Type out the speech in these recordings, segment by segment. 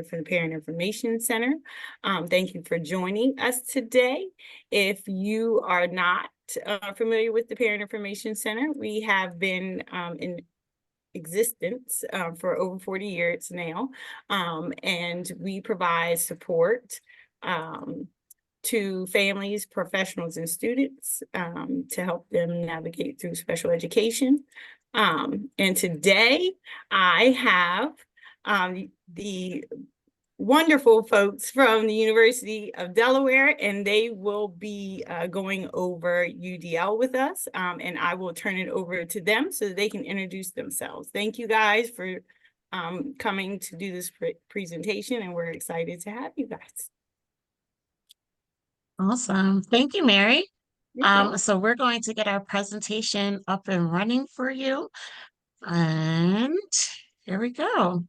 for the Parent Information Center. Thank you for joining us today. If you are not familiar with the Parent Information Center, we have been in existence for over 40 years now, and we provide support to families, professionals, and students to help them navigate through special education. And today I have the wonderful folks from the University of Delaware, and they will be going over UDL with us, and I will turn it over to them so that they can introduce themselves. Thank you guys for coming to do this presentation, and we're excited to have you guys. Awesome. Thank you, Mary. So we're going to get our presentation up and running for you. And here we go.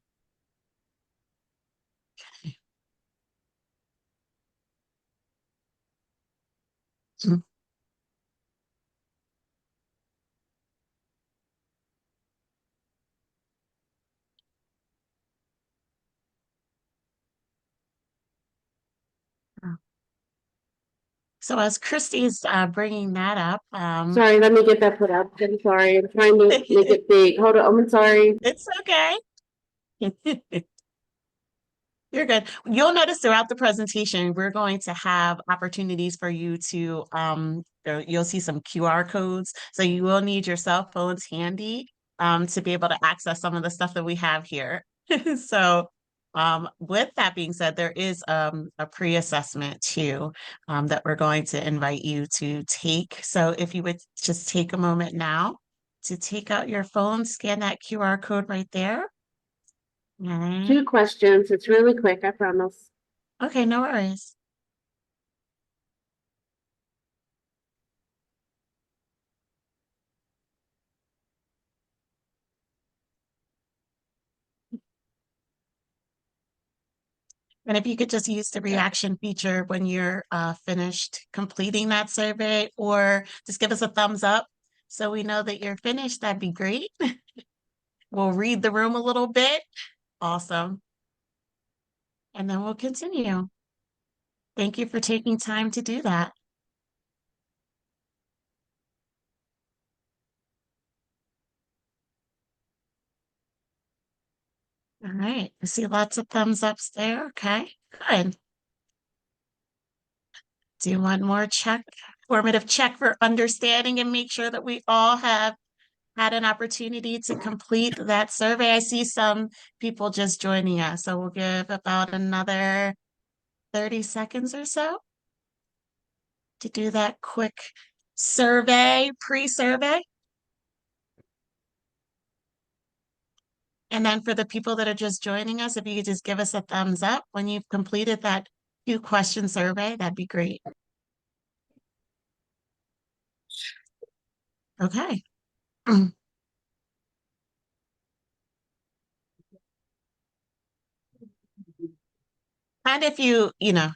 Okay. So as Christy's bringing that up, sorry, let me get that put up. I'm sorry, I'm trying to make it big. Hold on, I'm sorry. It's okay. You're good. You'll notice throughout the presentation, we're going to have opportunities for you to, you'll see some QR codes. So you will need your cell phones handy to be able to access some of the stuff that we have here. So with that being said, there is a pre-assessment too that we're going to invite you to take. So if you would just take a moment now to take out your phone, scan that QR code right there. 2 questions. It's really quick, I promise. Okay, no worries. And if you could just use the reaction feature when you're finished completing that survey, or just give us a thumbs up so we know that you're finished, that'd be great. We'll read the room a little bit. Awesome. And then we'll continue. Thank you for taking time to do that. All right, I see lots of thumbs ups there. Okay, good. Do one more formative check for understanding, and make sure that we all have had an opportunity to complete that survey. I see some people just joining us, so we'll give about another 30 seconds or so to do that quick survey, pre-survey. And then for the people that are just joining us, if you could just give us a thumbs up when you've completed that 2-question survey, that'd be great. Okay. And if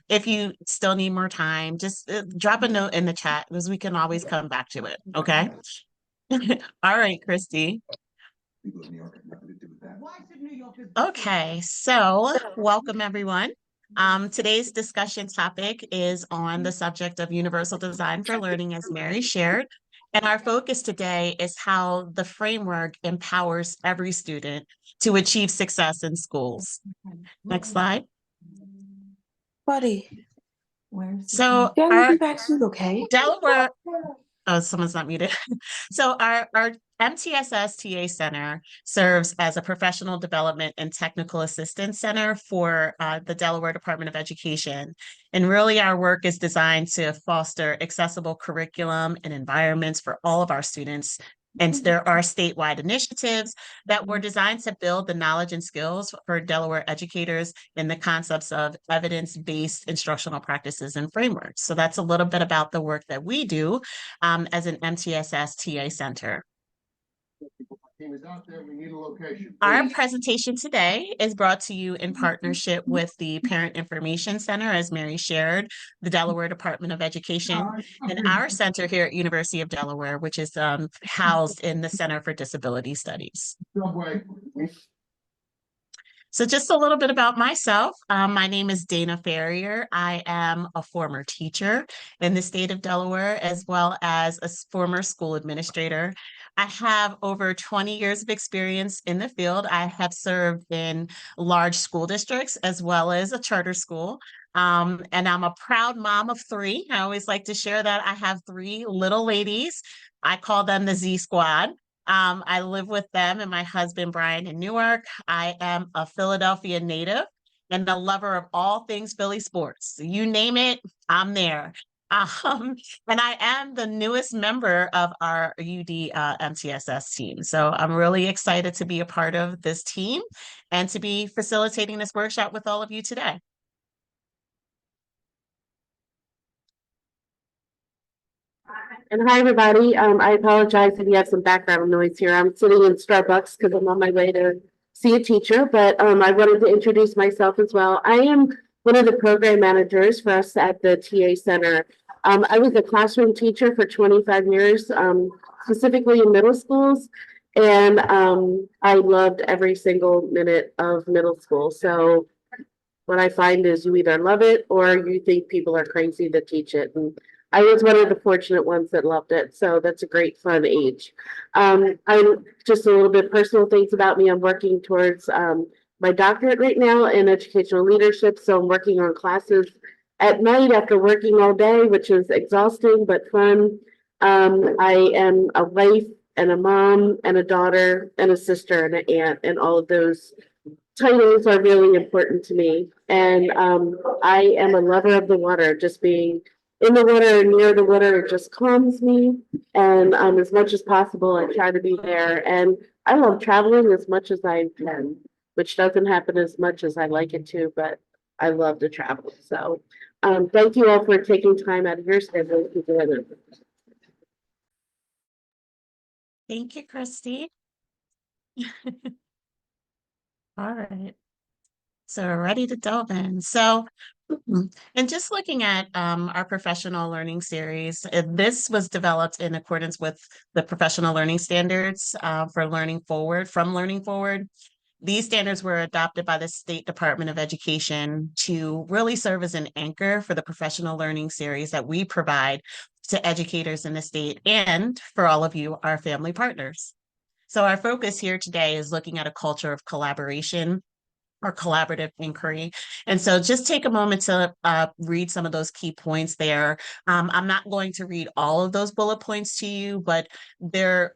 if you still need more time, just drop a note in the chat, because we can always come back to it. Okay. All right, Christy. Okay, so welcome everyone. Today's discussion topic is on the subject of universal design for learning, as Mary shared. And our focus today is how the framework empowers every student to achieve success in schools. Next slide. Buddy, so our back soon, okay? Delaware, oh, someone's not muted. So our MTSS TA Center serves as a professional development and technical assistance center for the Delaware Department of Education. And really our work is designed to foster accessible curriculum and environments for all of our students. And there are statewide initiatives that were designed to build the knowledge and skills for Delaware educators in the concepts of evidence-based instructional practices and frameworks. So that's a little bit about the work that we do as an MTSS TA Center. Our presentation today is brought to you in partnership with the Parent Information Center, as Mary shared, the Delaware Department of Education, and our center here at University of Delaware, which is housed in the Center for Disability Studies. So just a little bit about myself. My name is Dana Ferrier. I am a former teacher in the state of Delaware, as well as a former school administrator. I have over 20 years of experience in the field. I have served in large school districts as well as a charter school. And I'm a proud mom of three. I always like to share that I have three little ladies. I call them the Z Squad. I live with them and my husband, Brian, in Newark. I am a Philadelphia native and a lover of all things Philly sports. You name it, I'm there. Um, and I am the newest member of our UD MTSS team. So I'm really excited to be a part of this team and to be facilitating this workshop with all of you today. And hi, everybody. I apologize if you have some background noise here. I'm sitting in Starbucks because I'm on my way to see a teacher, but I wanted to introduce myself as well. I am one of the program managers for us at the TA Center. I was a classroom teacher for 25 years, specifically in middle schools, and I loved every single minute of middle school. So what I find is you either love it or you think people are crazy to teach it. And I was one of the fortunate ones that loved it. So that's a great fun age. I'm just a little bit personal things about me. I'm working towards my doctorate right now in educational leadership. So I'm working on classes at night after working all day, which is exhausting but fun. I am a wife and a mom and a daughter and a sister and an aunt, and all of those titles are really important to me. And I am a lover of the water. Just being in the water and near the water, it just calms me. And as much as possible, I try to be there. And I love traveling as much as I can, which doesn't happen as much as I like it to, but I love to travel. So thank you all for taking time out of your schedule to join us. Thank you, Christy. All right. So we're ready to delve in. So, and just looking at our professional learning series, this was developed in accordance with the professional learning standards for Learning Forward, from Learning Forward. These standards were adopted by the State Department of Education to really serve as an anchor for the professional learning series that we provide to educators in the state and for all of you, our family partners. So our focus here today is looking at a culture of collaboration or collaborative inquiry. And so just take a moment to read some of those key points there. I'm not going to read all of those bullet points to you, but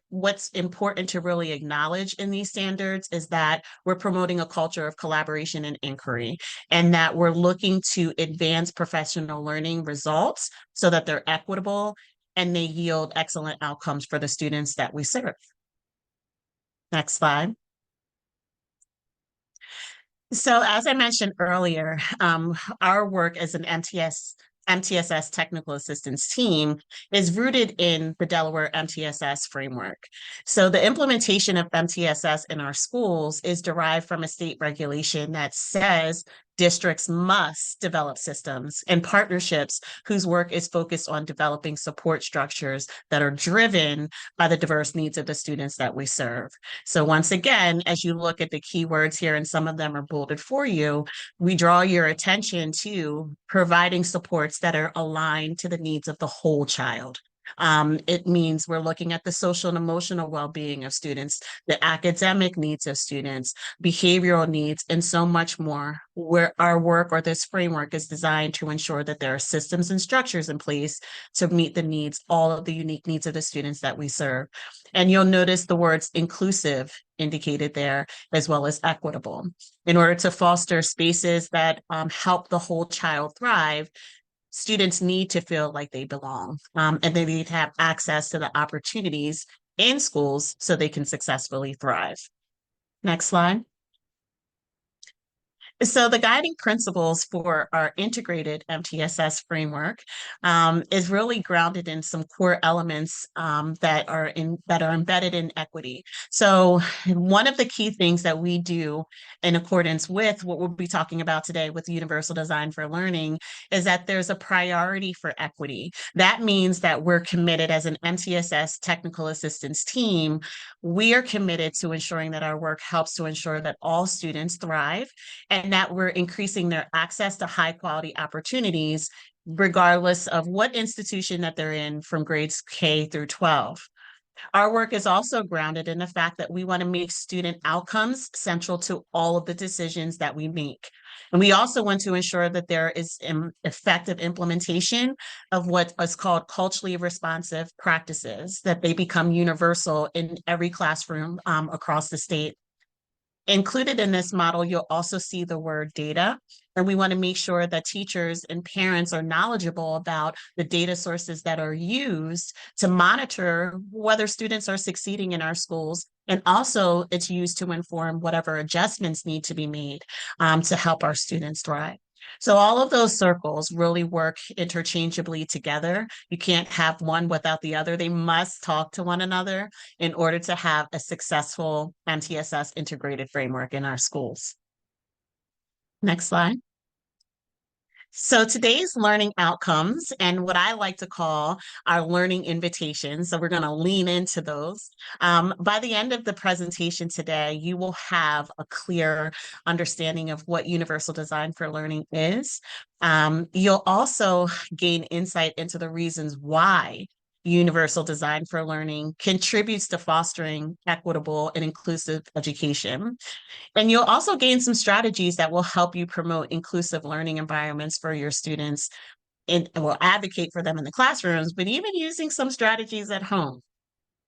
what's important to really acknowledge in these standards is that we're promoting a culture of collaboration and inquiry, and that we're looking to advance professional learning results so that they're equitable and they yield excellent outcomes for the students that we serve. Next slide. So as I mentioned earlier, our work as an MTSS technical assistance team is rooted in the Delaware MTSS framework. So the implementation of MTSS in our schools is derived from a state regulation that says districts must develop systems and partnerships whose work is focused on developing support structures that are driven by the diverse needs of the students that we serve. So once again, as you look at the keywords here, and some of them are bolded for you, we draw your attention to providing supports that are aligned to the needs of the whole child. It means we're looking at the social and emotional well-being of students, the academic needs of students, behavioral needs, and so much more, where our work or this framework is designed to ensure that there are systems and structures in place to meet the needs, all of the unique needs of the students that we serve. And you'll notice the words inclusive indicated there, as well as equitable. In order to foster spaces that help the whole child thrive, students need to feel like they belong, and they need to have access to the opportunities in schools so they can successfully thrive. Next slide. So the guiding principles for our integrated MTSS framework is really grounded in some core elements that are embedded in equity. So one of the key things that we do in accordance with what we'll be talking about today with Universal Design for Learning is that there's a priority for equity. That means that we're committed as an MTSS technical assistance team. We are committed to ensuring that our work helps to ensure that all students thrive and that we're increasing their access to high quality opportunities, regardless of what institution that they're in from grades K through 12. Our work is also grounded in the fact that we want to make student outcomes central to all of the decisions that we make. And we also want to ensure that there is effective implementation of what is called culturally responsive practices, that they become universal in every classroom across the state. Included in this model, you'll also see the word data, and we want to make sure that teachers and parents are knowledgeable about the data sources that are used to monitor whether students are succeeding in our schools. And also it's used to inform whatever adjustments need to be made to help our students thrive. So all of those circles really work interchangeably together. You can't have one without the other. They must talk to one another in order to have a successful MTSS integrated framework in our schools. Next slide. So today's learning outcomes and what I like to call our learning invitations. So we're going to lean into those. By the end of the presentation today, you will have a clear understanding of what Universal Design for Learning is. You'll also gain insight into the reasons why Universal Design for Learning contributes to fostering equitable and inclusive education. And you'll also gain some strategies that will help you promote inclusive learning environments for your students and will advocate for them in the classrooms, but even using some strategies at home.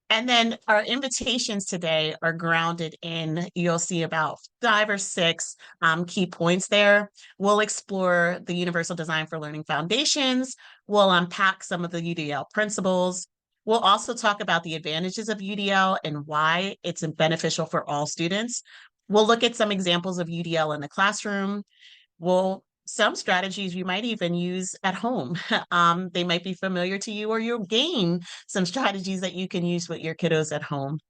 And then our invitations today are grounded in, you'll see about 5 or 6 key points there. We'll explore the Universal Design for Learning foundations. We'll unpack some of the UDL principles. We'll also talk about the advantages of UDL and why it's beneficial for all students. We'll look at some examples of UDL in the classroom. Some strategies you might even use at home. They might be familiar to you, or you'll gain some strategies that you can use with your kiddos at home.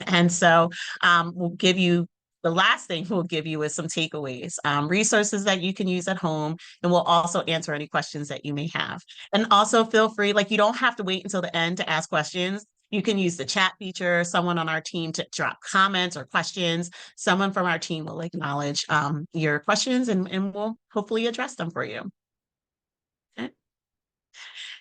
And so the last thing we'll give you is some takeaways, resources that you can use at home, and we'll also answer any questions that you may have. And also feel free, like you don't have to wait until the end to ask questions. You can use the chat feature, someone on our team to drop comments or questions. Someone from our team will acknowledge your questions and we'll hopefully address them for you. Okay.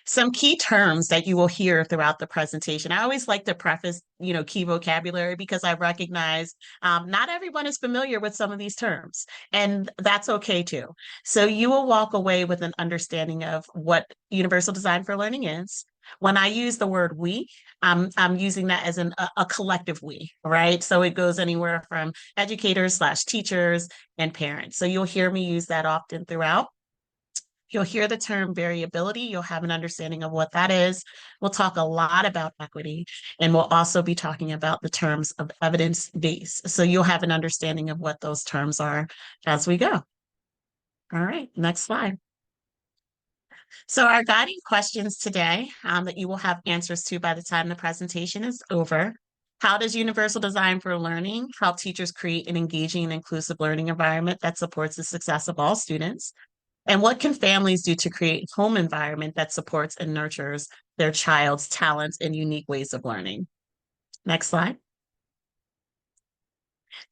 Some key terms that you will hear throughout the presentation. I always like to preface, key vocabulary because I recognize not everyone is familiar with some of these terms, and that's okay too. So you will walk away with an understanding of what Universal Design for Learning is. When I use the word we, I'm using that as a collective we, right? So it goes anywhere from educators/teachers and parents. So you'll hear me use that often throughout. You'll hear the term variability. You'll have an understanding of what that is. We'll talk a lot about equity, and we'll also be talking about the terms of evidence-based. So you'll have an understanding of what those terms are as we go. All right, next slide. So our guiding questions today that you will have answers to by the time the presentation is over. How does Universal Design for Learning help teachers create an engaging and inclusive learning environment that supports the success of all students? And what can families do to create a home environment that supports and nurtures their child's talents and unique ways of learning? Next slide.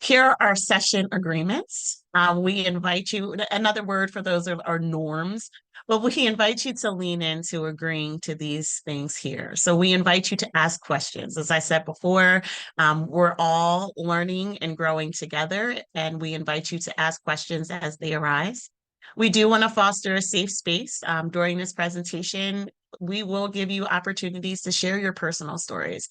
Here are our session agreements. We invite you, another word for those are norms, but we invite you to lean into agreeing to these things here. So we invite you to ask questions. As I said before, we're all learning and growing together, and we invite you to ask questions as they arise. We do want to foster a safe space. During this presentation, we will give you opportunities to share your personal stories.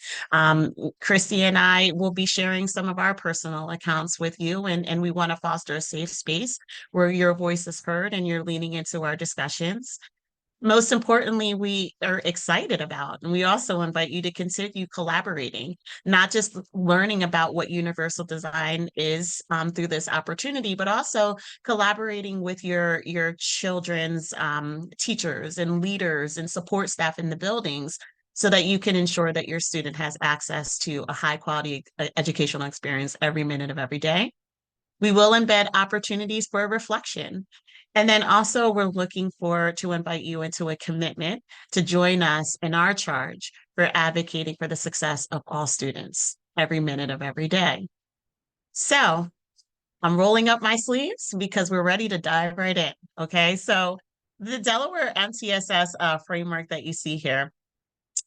Christy and I will be sharing some of our personal accounts with you, and we want to foster a safe space where your voice is heard and you're leaning into our discussions. most importantly, we are excited about. And we also invite you to consider collaborating, not just learning about what universal design is through this opportunity, but also collaborating with your children's teachers and leaders and support staff in the buildings so that you can ensure that your student has access to a high quality educational experience every minute of every day. We will embed opportunities for reflection. And then also we're looking to invite you into a commitment to join us in our charge for advocating for the success of all students every minute of every day. So I'm rolling up my sleeves because we're ready to dive right in. Okay. So the Delaware MTSS framework that you see here,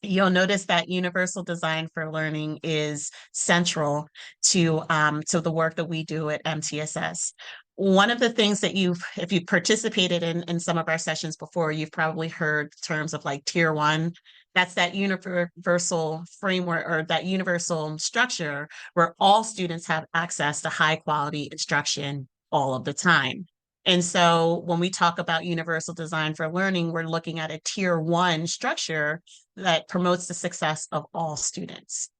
you'll notice that universal design for learning is central to the work that we do at MTSS. One of the things that if you've participated in some of our sessions before, you've probably heard terms of like tier one. That's that universal framework or that universal structure where all students have access to high quality instruction all of the time. And so when we talk about universal design for learning, we're looking at a tier one structure that promotes the success of all students.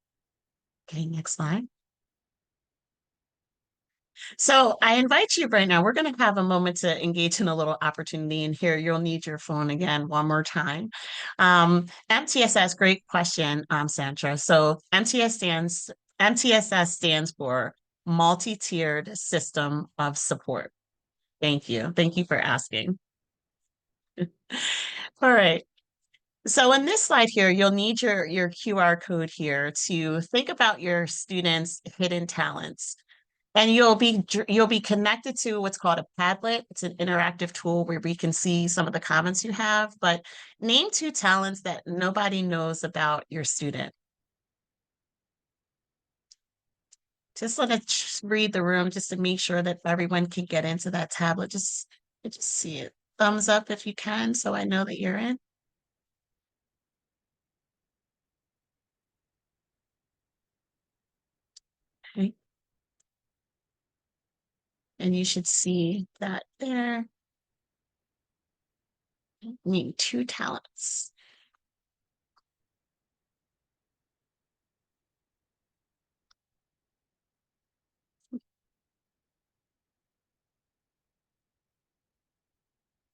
Okay, next slide. So I invite you right now, we're going to have a moment to engage in a little opportunity, and here you'll need your phone again one more time. MTSS, great question, Sandra. So MTSS stands for Multi-Tiered System of Support. Thank you. Thank you for asking. All right. So in this slide here, you'll need your QR code here to think about your students' hidden talents. And you'll be connected to what's called a Padlet. It's an interactive tool where we can see some of the comments you have, but name 2 talents that nobody knows about your student. Just let us read the room just to make sure that everyone can get into that tablet. Just see it. Thumbs up if you can, so I know that you're in. Okay. And you should see that there. Need 2 talents.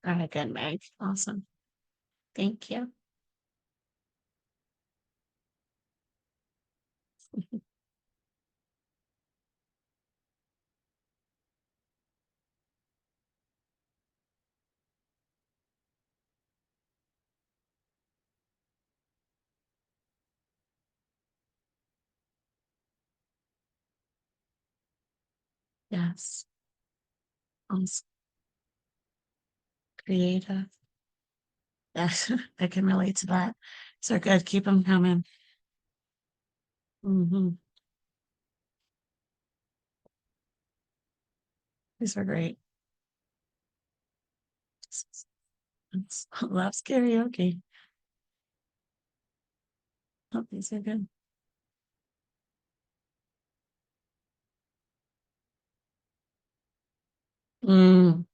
All right, good, Meg. Awesome. Thank you. Yes. Awesome. Creative. Yes, I can relate to that. So good. Keep them coming. These are great. Loves karaoke. Oh, these are good. Mm.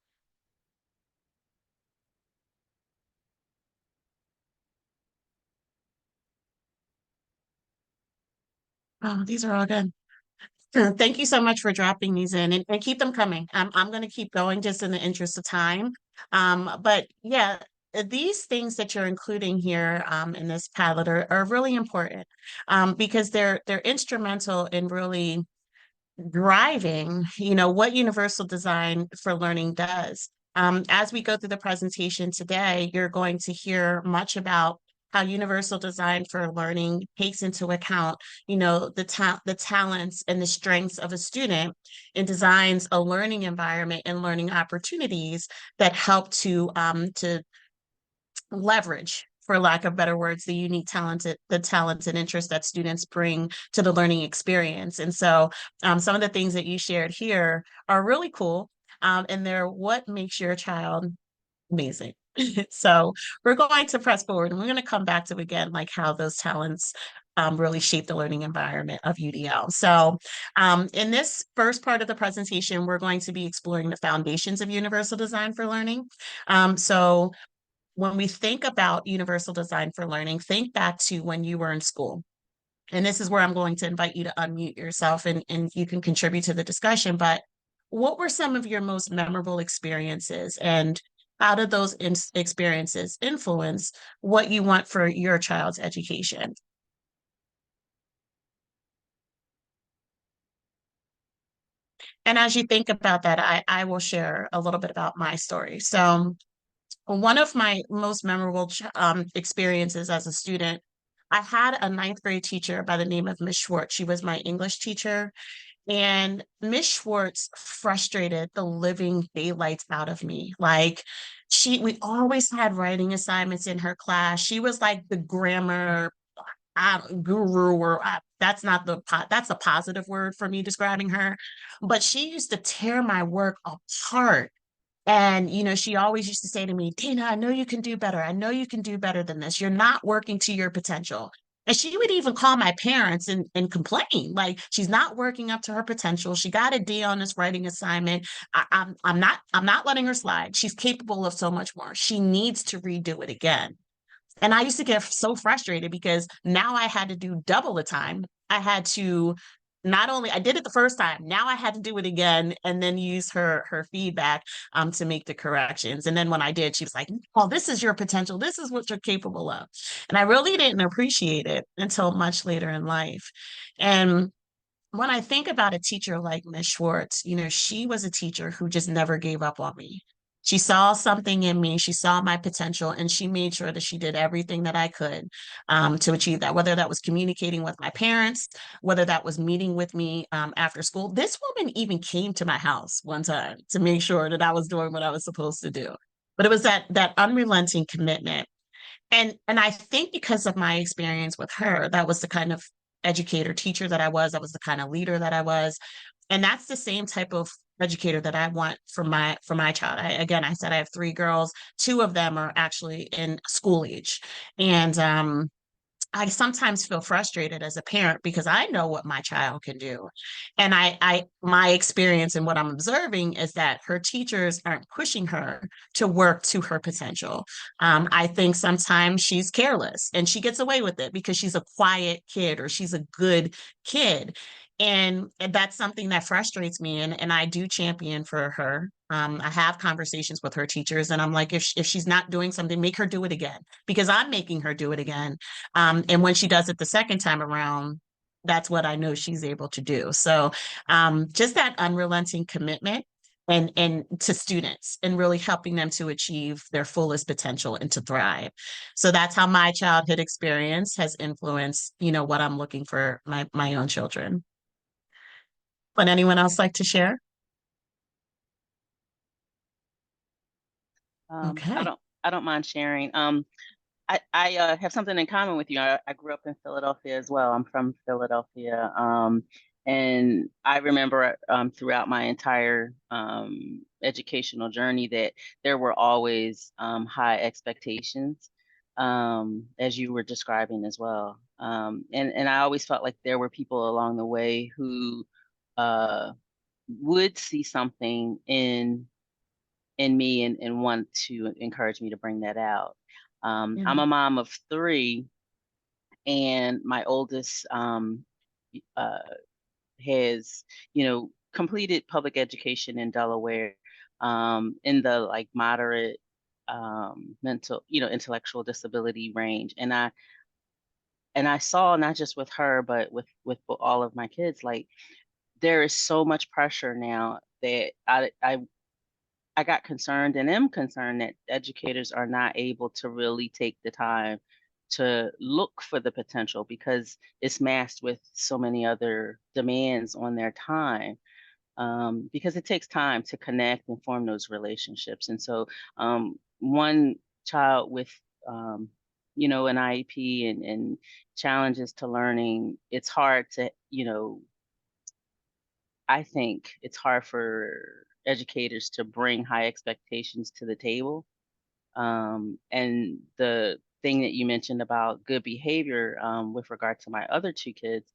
Oh, these are all good. Thank you so much for dropping these in and keep them coming. I'm going to keep going just in the interest of time. But yeah, these things that you're including here in this Padlet are really important because they're instrumental in really driving, what universal design for learning does. As we go through the presentation today, you're going to hear much about how universal design for learning takes into account, the talents and the strengths of a student and designs a learning environment and learning opportunities that help to leverage, for lack of better words, the unique talents and interests that students bring to the learning experience. And so some of the things that you shared here are really cool. And they're what makes your child amazing. So we're going to press forward and we're going to come back to again, like how those talents really shape the learning environment of UDL. So in this first part of the presentation, we're going to be exploring the foundations of universal design for learning. So when we think about universal design for learning, think back to when you were in school. And this is where I'm going to invite you to unmute yourself and you can contribute to the discussion. But what were some of your most memorable experiences? And how did those experiences influence what you want for your child's education? And as you think about that, I will share a little bit about my story. So one of my most memorable experiences as a student, I had a ninth grade teacher by the name of Miss Schwartz. She was my English teacher. And Miss Schwartz frustrated the living daylights out of me. Like we always had writing assignments in her class. She was like the grammar guru, or that's not that's a positive word for me describing her. But she used to tear my work apart. And, she always used to say to me, Dana, I know you can do better. I know you can do better than this. You're not working to your potential. And she would even call my parents and complain, like she's not working up to her potential. She got a D on this writing assignment. I'm not letting her slide. She's capable of so much more. She needs to redo it again. And I used to get so frustrated because now I had to do double the time. I had to not only I did it the first time, now I had to do it again and then use her feedback to make the corrections. And then when I did, she was like, "Oh, this is your potential. This is what you're capable of." And I really didn't appreciate it until much later in life. And when I think about a teacher like Miss Schwartz, she was a teacher who just never gave up on me. She saw something in me, she saw my potential, and she made sure that she did everything that I could to achieve that, whether that was communicating with my parents, whether that was meeting with me after school. This woman even came to my house one time to make sure that I was doing what I was supposed to do. But it was that unrelenting commitment. And I think because of my experience with her, that was the kind of educator teacher that I was. That was the kind of leader that I was. And that's the same type of educator that I want for my child. Again, I said I have three girls. Two of them are actually in school age. And I sometimes feel frustrated as a parent because I know what my child can do. And my experience and what I'm observing is that her teachers aren't pushing her to work to her potential. I think sometimes she's careless and she gets away with it because she's a quiet kid or she's a good kid. And that's something that frustrates me. And I do champion for her. I have conversations with her teachers and I'm like, if she's not doing something, make her do it again because I'm making her do it again. And when she does it the second time around, that's what I know she's able to do. So just that unrelenting commitment and to students and really helping them to achieve their fullest potential and to thrive. So that's how my childhood experience has influenced, what I'm looking for my own children. Would anyone else like to share? Okay. I don't mind sharing. I have something in common with you. I grew up in Philadelphia as well. I'm from Philadelphia. And I remember throughout my entire educational journey that there were always high expectations, as you were describing as well. And I always felt like there were people along the way who would see something in me and want to encourage me to bring that out. I'm a mom of three, and my oldest has, completed public education in Delaware, in the like moderate mental, intellectual disability range. And I saw not just with her, but with all of my kids, like there is so much pressure now that I got concerned and am concerned that educators are not able to really take the time to look for the potential because it's masked with so many other demands on their time. Because it takes time to connect and form those relationships. And so one child with, an IEP and challenges to learning, it's hard to, I think it's hard for educators to bring high expectations to the table. And the thing that you mentioned about good behavior with regard to my other two kids,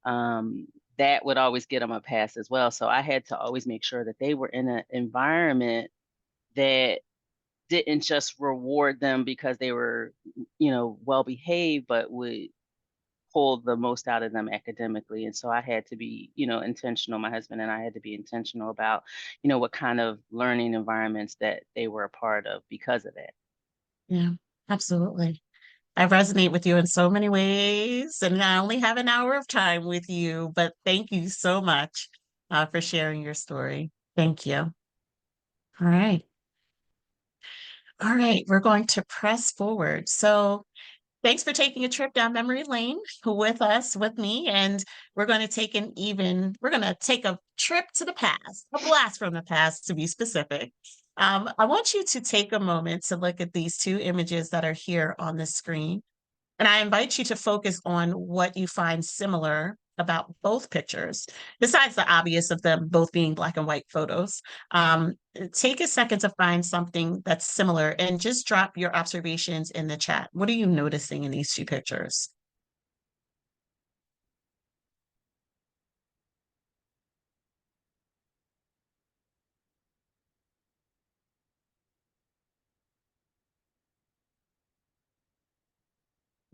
that would always get them a pass as well. So I had to always make sure that they were in an environment that didn't just reward them because they were, well behaved, but would pull the most out of them academically. And so I had to be, intentional. My husband and I had to be intentional about, what kind of learning environments that they were a part of because of that. Yeah, absolutely. I resonate with you in so many ways, and I only have an hour of time with you, but thank you so much for sharing your story. Thank you. All right. All right, we're going to press forward. So thanks for taking a trip down memory lane with us, with me, and we're going to take a trip to the past, a blast from the past to be specific. I want you to take a moment to look at these two images that are here on the screen. And I invite you to focus on what you find similar about both pictures, besides the obvious of them both being black and white photos. Take a second to find something that's similar and just drop your observations in the chat. What are you noticing in these two pictures?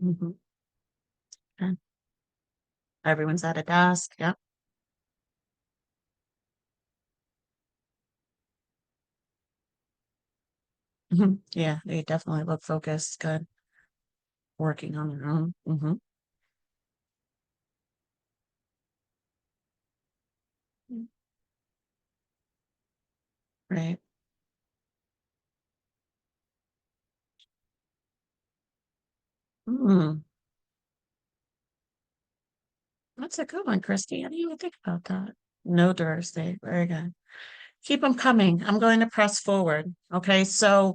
Mhm. Okay. Everyone's at a desk. Yep. Mhm. Yeah, they definitely look focused, good, working on their own. Right. Mm, that's a good one, Christy. I didn't even think about that. No diversity. Very good. Keep them coming. I'm going to press forward. Okay. So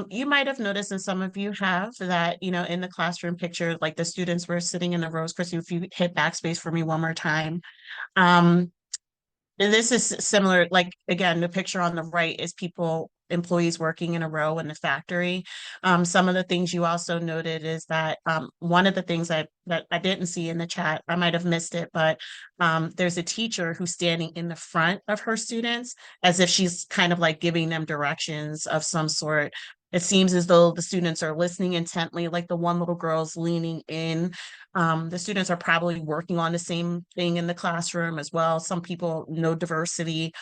you might have noticed, and some of you have, that, in the classroom picture, like the students were sitting in the rows. Christy, if you hit backspace for me one more time. Um, and this is similar, like, again, the picture on the right is employees working in a row in the factory. Some of the things you also noted is that one of the things that I didn't see in the chat, I might have missed it, but there's a teacher who's standing in the front of her students as if she's kind of like giving them directions of some sort. It seems as though the students are listening intently, like the one little girl's leaning in. The students are probably working on the same thing in the classroom as well. Some people know diversity.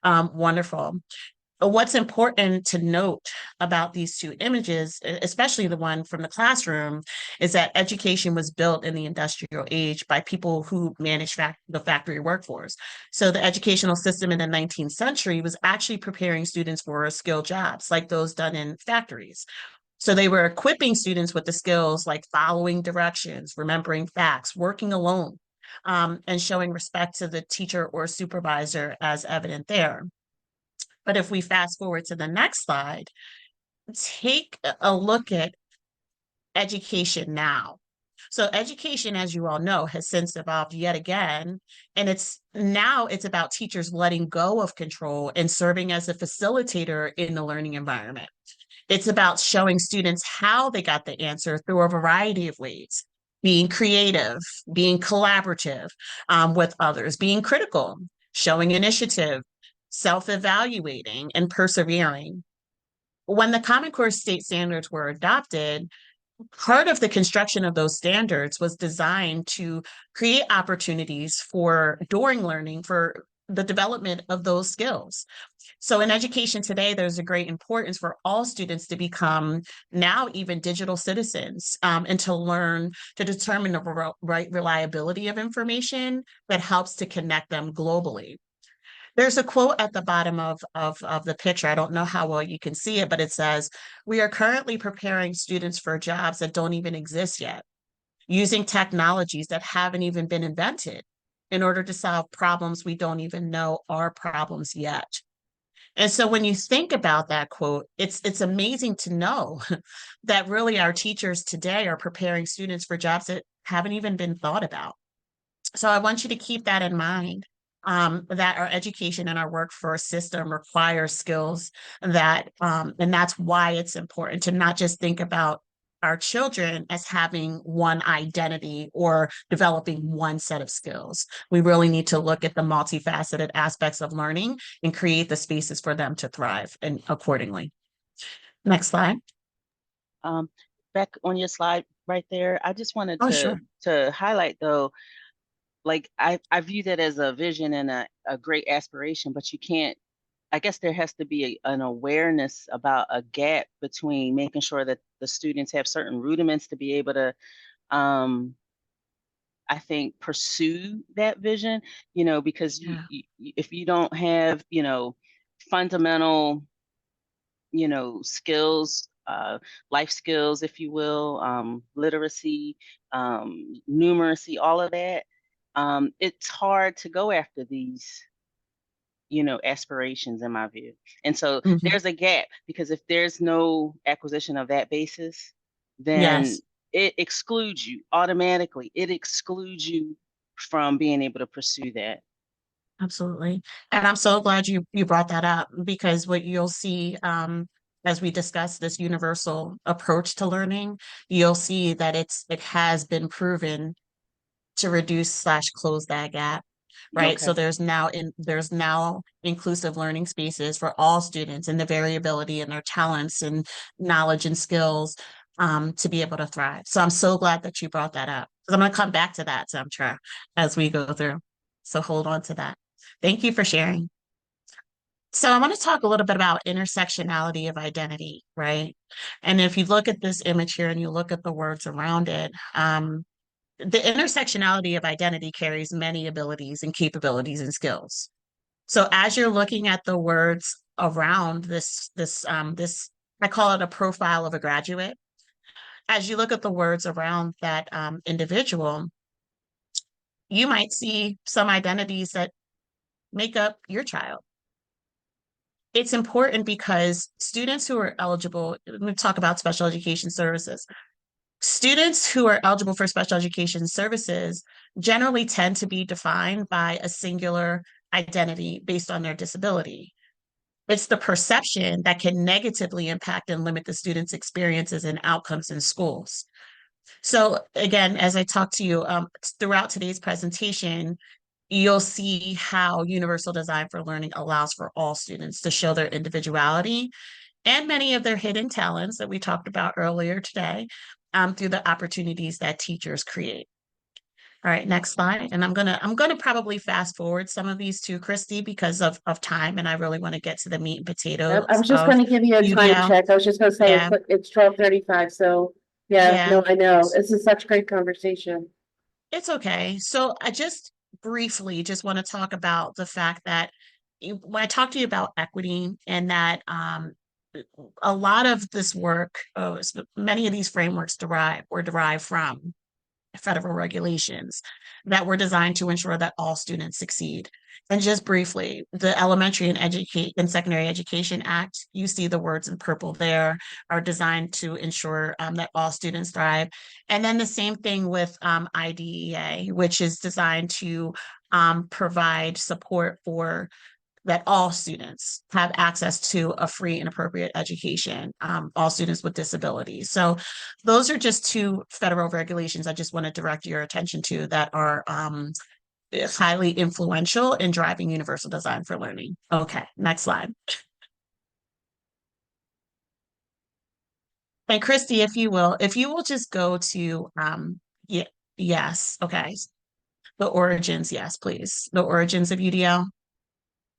Wonderful. What's important to note about these two images, especially the one from the classroom, is that education was built in the industrial age by people who managed the factory workforce. So the educational system in the 19th century was actually preparing students for skilled jobs like those done in factories. So they were equipping students with the skills like following directions, remembering facts, working alone, and showing respect to the teacher or supervisor as evident there. But if we fast forward to the next slide, take a look at education now. So education, as you all know, has since evolved yet again. And it's about teachers letting go of control and serving as a facilitator in the learning environment. It's about showing students how they got the answer through a variety of ways, being creative, being collaborative with others, being critical, showing initiative, self-evaluating, and persevering. When the Common Core state standards were adopted, part of the construction of those standards was designed to create opportunities for during learning for the development of those skills. So in education today, there's a great importance for all students to become now even digital citizens and to learn to determine the right reliability of information that helps to connect them globally. There's a quote at the bottom of the picture. I don't know how well you can see it, but it says, "We are currently preparing students for jobs that don't even exist yet, using technologies that haven't even been invented in order to solve problems we don't even know are problems yet." And so when you think about that quote, it's amazing to know that really our teachers today are preparing students for jobs that haven't even been thought about. So I want you to keep that in mind, that our education and our workforce system requires skills and that's why it's important to not just think about our children as having one identity or developing one set of skills. We really need to look at the multifaceted aspects of learning and create the spaces for them to thrive and accordingly. Next slide. Um, back on your slide right there, I just wanted Oh, sure. to highlight though, like I view that as a vision and a great aspiration, but you can't, I guess there has to be an awareness about a gap between making sure that the students have certain rudiments to be able to, I think, pursue that vision, because Yeah. if you don't have, fundamental, skills, life skills, if you will, literacy, numeracy, all of that, it's hard to go after these, aspirations in my view. And so Mhm. there's a gap because if there's no acquisition of that basis, then Yes. it excludes you automatically. It excludes you from being able to pursue that. Absolutely. And I'm so glad you brought that up, because what you'll see, as we discuss this universal approach to learning, you'll see that it has been proven to reduce / close that gap. Right. Okay. So there's now inclusive learning spaces for all students, and the variability in their talents and knowledge and skills, to be able to thrive. So I'm so glad that you brought that up, because I'm going to come back to that, Samtra, as we go through. So hold on to that. Thank you for sharing. So I want to talk a little bit about intersectionality of identity, right? And if you look at this image here and you look at the words around it, the intersectionality of identity carries many abilities and capabilities and skills. So as you're looking at the words around this, I call it a profile of a graduate. As you look at the words around that individual, you might see some identities that make up your child. It's important because students who are eligible, we talk about special education services. Students who are eligible for special education services generally tend to be defined by a singular identity based on their disability. It's the perception that can negatively impact and limit the student's experiences and outcomes in schools. So again, as I talk to you throughout today's presentation, you'll see how universal design for learning allows for all students to show their individuality and many of their hidden talents that we talked about earlier today, through the opportunities that teachers create. All right, next slide. And I'm gonna probably fast forward some of these too, Christy, because of time, and I really want to get to the meat and Yep, potatoes I was just of gonna give you a time UDL. check. I was just gonna say Yeah, it's 12:35, so yeah, yeah, no, I know. This is such great conversation. it's okay. So I just briefly just want to talk about the fact that when I talk to you about equity, and that a lot of this work, many of these frameworks were derived from federal regulations that were designed to ensure that all students succeed. And just briefly, the Elementary and Secondary Education Act, you see the words in purple there, are designed to ensure that all students thrive. And then the same thing with IDEA, which is designed to provide support for that all students have access to a free and appropriate education, all students with disabilities. So those are just two federal regulations I just want to direct your attention to that are highly influential in driving universal design for learning. Okay, next slide. And Christy, if you will just go to, yeah, yes, okay. The origins, yes, please. The origins of UDL.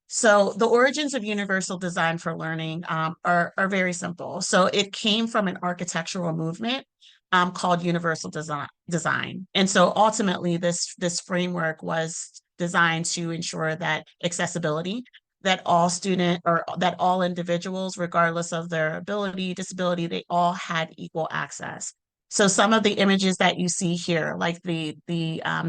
So the origins of universal design for learning are very simple. So it came from an architectural movement called universal design. And so ultimately this framework was designed to ensure that accessibility, that all individuals, regardless of their ability, disability, they all had equal access. So some of the images that you see here, like the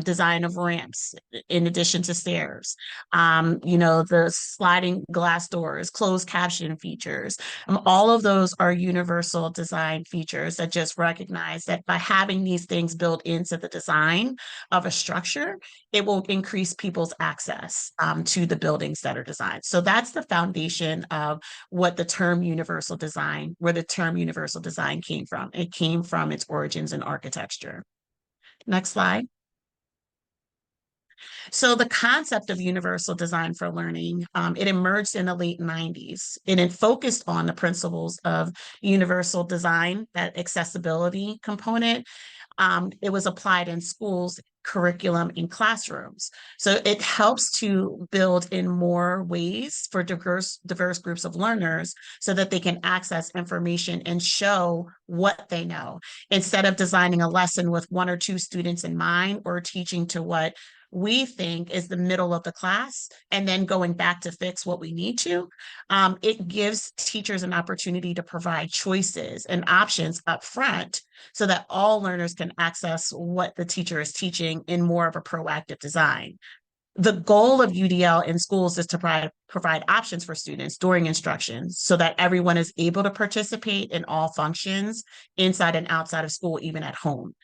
design of ramps in addition to stairs, the sliding glass doors, closed caption features. All of those are universal design features that just recognize that by having these things built into the design of a structure, it will increase people's access to the buildings that are designed. So that's the foundation of where the term universal design came from. It came from its origins in architecture. Next slide. So the concept of universal design for learning, it emerged in the late 90s, and it focused on the principles of universal design, that accessibility component. It was applied in schools, curriculum, in classrooms. So it helps to build in more ways for diverse groups of learners so that they can access information and show what they know, instead of designing a lesson with one or two students in mind, or teaching to what we think is the middle of the class and then going back to fix what we need to. It gives teachers an opportunity to provide choices and options up front so that all learners can access what the teacher is teaching in more of a proactive design. The goal of UDL in schools is to provide options for students during instruction so that everyone is able to participate in all functions inside and outside of school, even at home.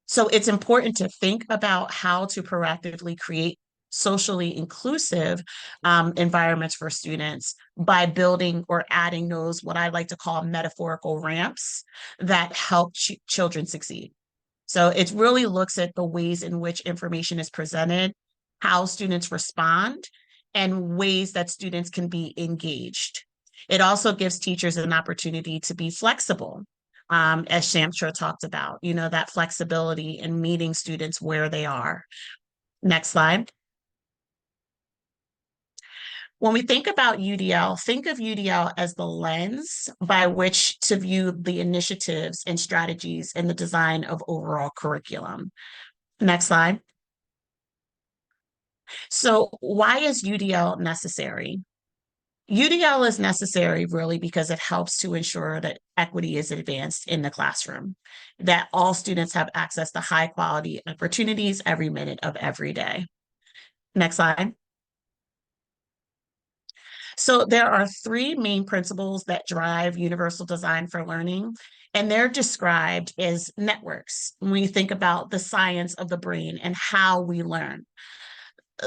So it's important to think about how to proactively create socially inclusive environments for students by building or adding those, what I like to call metaphorical ramps that help children succeed. So it really looks at the ways in which information is presented, how students respond, and ways that students can be engaged. It also gives teachers an opportunity to be flexible, as Shamsha talked about, that flexibility in meeting students where they are. Next slide. When we think about UDL, think of UDL as the lens by which to view the initiatives and strategies in the design of overall curriculum. Next slide. So why is UDL necessary? UDL is necessary really because it helps to ensure that equity is advanced in the classroom, that all students have access to high quality opportunities every minute of every day. Next slide. So there are three main principles that drive universal design for learning, and they're described as networks when you think about the science of the brain and how we learn.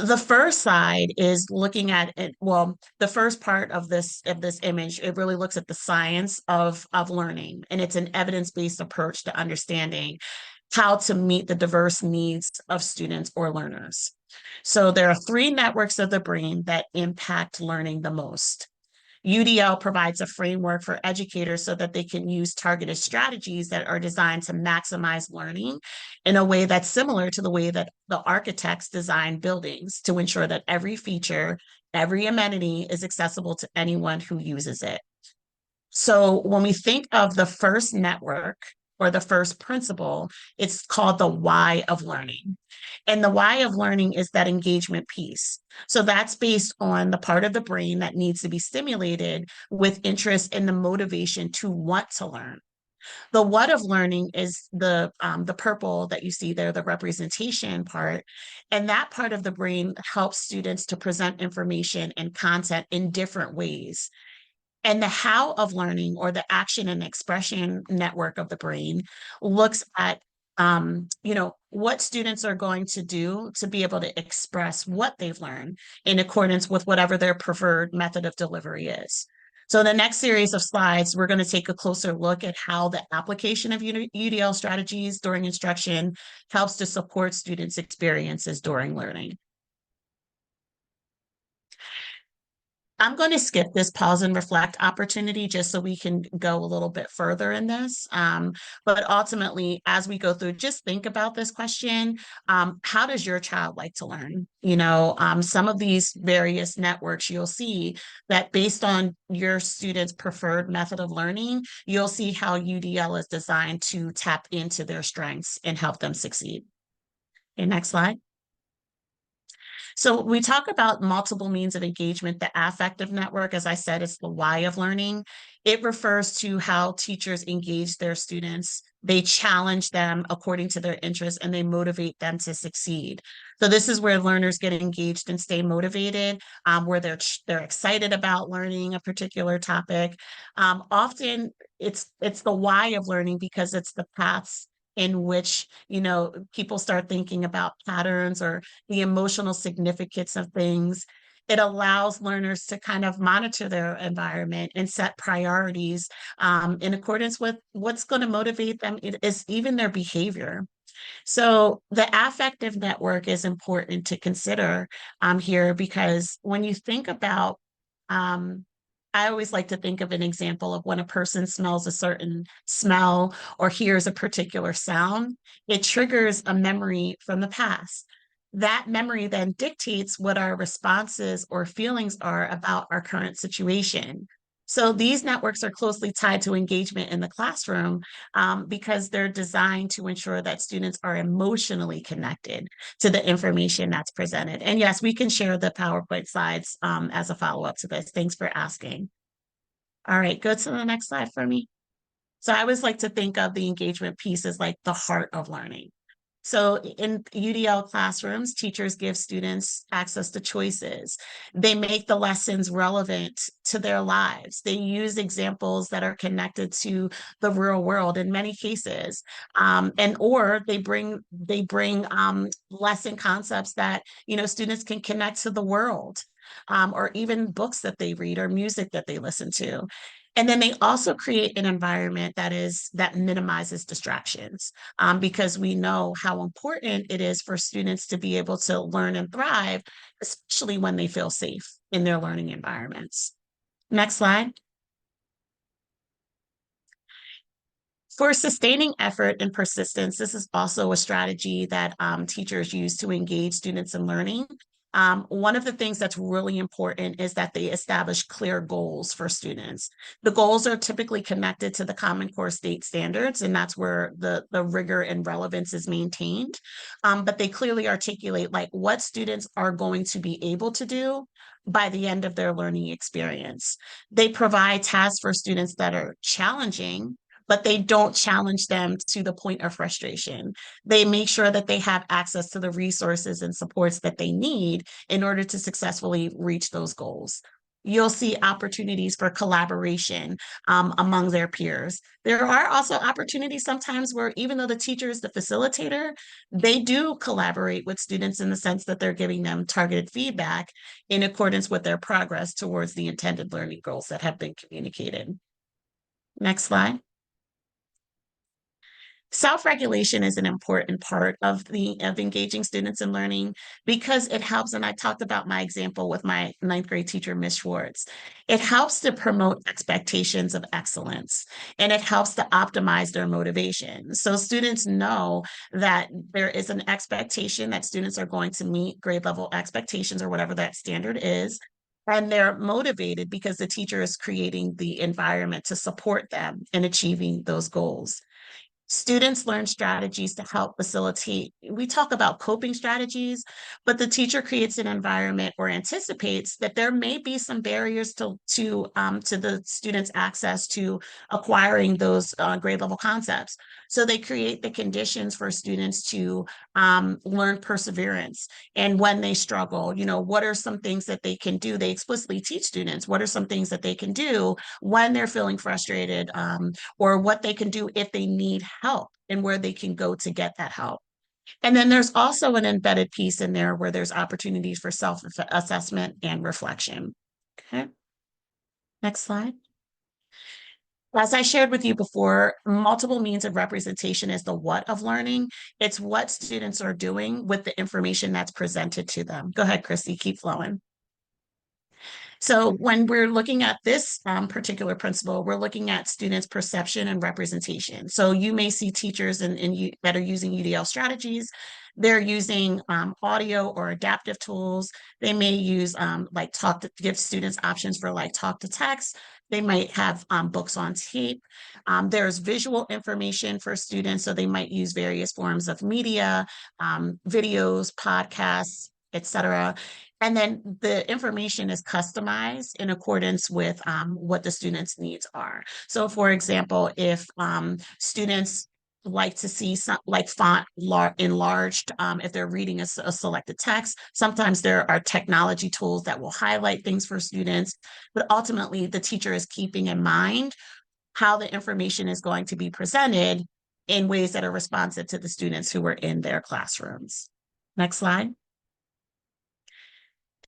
The first side is looking at it. Well, the first part of this image, it really looks at the science of learning, and it's an evidence-based approach to understanding how to meet the diverse needs of students or learners. So there are three networks of the brain that impact learning the most. UDL provides a framework for educators so that they can use targeted strategies that are designed to maximize learning in a way that's similar to the way that the architects design buildings to ensure that every feature, every amenity is accessible to anyone who uses it. So when we think of the first network or the first principle, it's called the why of learning. And the why of learning is that engagement piece. So that's based on the part of the brain that needs to be stimulated with interest and the motivation to want to learn. The what of learning is the purple that you see there, the representation part. And that part of the brain helps students to present information and content in different ways. And the how of learning, or the action and expression network of the brain, looks at what students are going to do to be able to express what they've learned in accordance with whatever their preferred method of delivery is. So in the next series of slides, we're going to take a closer look at how the application of UDL strategies during instruction helps to support students' experiences during learning. I'm going to skip this pause and reflect opportunity just so we can go a little bit further in this. But ultimately, as we go through, just think about this question. How does your child like to learn? Some of these various networks, you'll see that based on your student's preferred method of learning, you'll see how UDL is designed to tap into their strengths and help them succeed. Okay, next slide. So we talk about multiple means of engagement. The affective network, as I said, is the why of learning. It refers to how teachers engage their students. They challenge them according to their interests, and they motivate them to succeed. So this is where learners get engaged and stay motivated, where they're excited about learning a particular topic. Often it's the why of learning because it's the paths in which people start thinking about patterns or the emotional significance of things. It allows learners to kind of monitor their environment and set priorities in accordance with what's going to motivate them. It is even their behavior. So the affective network is important to consider here, because when you think about, I always like to think of an example of when a person smells a certain smell or hears a particular sound, it triggers a memory from the past. That memory then dictates what our responses or feelings are about our current situation. So these networks are closely tied to engagement in the classroom, because they're designed to ensure that students are emotionally connected to the information that's presented. And yes, we can share the PowerPoint slides as a follow-up to this. Thanks for asking. All right, go to the next slide for me. So I always like to think of the engagement piece as like the heart of learning. So in UDL classrooms, teachers give students access to choices. They make the lessons relevant to their lives. They use examples that are connected to the real world in many cases, and or they bring lesson concepts that students can connect to the world, or even books that they read or music that they listen to. And then they also create an environment that minimizes distractions, because we know how important it is for students to be able to learn and thrive, especially when they feel safe in their learning environments. Next slide. For sustaining effort and persistence, this is also a strategy that teachers use to engage students in learning. One of the things that's really important is that they establish clear goals for students. The goals are typically connected to the Common Core state standards, and that's where the rigor and relevance is maintained. But they clearly articulate like what students are going to be able to do by the end of their learning experience. They provide tasks for students that are challenging, but they don't challenge them to the point of frustration. They make sure that they have access to the resources and supports that they need in order to successfully reach those goals. You'll see opportunities for collaboration among their peers. There are also opportunities sometimes where, even though the teacher is the facilitator, they do collaborate with students in the sense that they're giving them targeted feedback in accordance with their progress towards the intended learning goals that have been communicated. Next slide. Self-regulation is an important part of engaging students in learning, because it helps, and I talked about my example with my 9th grade teacher, Miss Schwartz. It helps to promote expectations of excellence, and it helps to optimize their motivation. So students know that there is an expectation that students are going to meet grade level expectations or whatever that standard is. And they're motivated because the teacher is creating the environment to support them in achieving those goals. Students learn strategies to help facilitate. We talk about coping strategies, but the teacher creates an environment or anticipates that there may be some barriers to the students' access to acquiring those grade level concepts. So they create the conditions for students to learn perseverance. And when they struggle, what are some things that they can do? They explicitly teach students what are some things that they can do when they're feeling frustrated, or what they can do if they need help and where they can go to get that help. And then there's also an embedded piece in there where there's opportunities for self-assessment and reflection. Okay. Next slide. As I shared with you before, multiple means of representation is the what of learning. It's what students are doing with the information that's presented to them. Go ahead, Chrissy, keep flowing. So when we're looking at this particular principle, we're looking at students' perception and representation. So you may see teachers that are using UDL strategies. They're using audio or adaptive tools. They may use like give students options for like talk to text. They might have books on tape. There's visual information for students. So they might use various forms of media, videos, podcasts, etc. And then the information is customized in accordance with what the students' needs are. So for example, if students like to see some like font enlarged, if they're reading a selected text, sometimes there are technology tools that will highlight things for students, but ultimately the teacher is keeping in mind how the information is going to be presented in ways that are responsive to the students who are in their classrooms. Next slide.